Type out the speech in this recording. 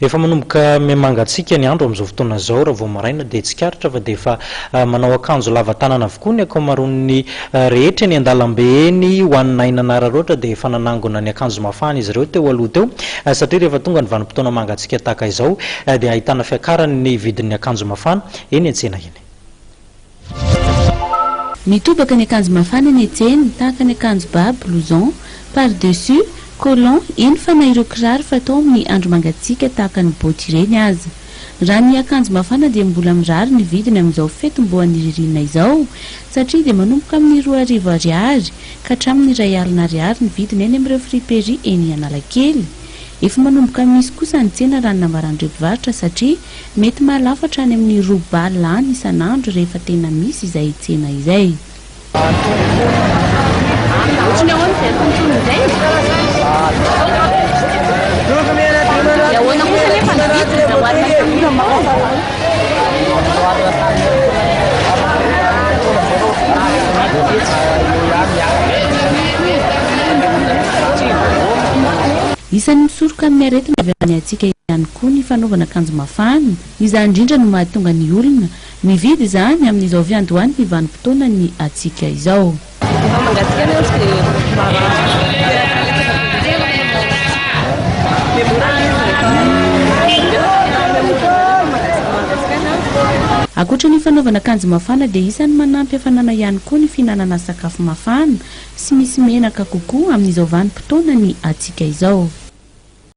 Efa manomboka memangatsika ny andro amin'izao fotoana zao raha vao maraina dia tsikaritra fa dia efa manao akanjo lava tanana avokoa ny ankamaroan'ny rehetra ny andalambe ny ho an'ny ainana raroatra dia efa nanangona ny akanjo mafana izy ireo teo aloha teo satria rehefa tonga ny vanim-potoana mangatsika tahaka izao dia ahitana fiakarany ny vidin'ny akanjo mafana eny an-tsena eny. Mitobaka ny akanjo mafana ny tsena tahaka ny akanjo ba, blouson, par-dessus, colon, eny fa na ireo kiraro fatao amin'ny andro mangatsika tahaka ny boty ireny aza. Raha ny akanjo mafana dia mbola mirary ny vidiny amin'izao fetim-boan'ny ririnina izao satria dia manomboka amin'ny 2,000 ariary ka hatramin'ny 1,000 ariary ny vidiny eny amin'ireo friperie eny Analakely. Efa manomboka misy kosa ny tsena raha ny nambaran'ireo mpivarotra satria mety malafatra any amin'ny 2 balany isan'andro rehefa tena misy izay tsena izay. Isan'ny misoroka amin'ny aretina avy any antsika ihany koa ny fanaovana akanjo mafana. Izany indrindra no mahatonga ny olona mividy izany amin'izao viandohany ny vanim-potoana ny atsika izao. Ankoatra ny fanaovana akanjo mafana dia isan'ny manampy hafanana ihany koa ny fihinanana sakafo mafana sy misy menaka kokoa amin'izao vanim-potoana ny atsika izao.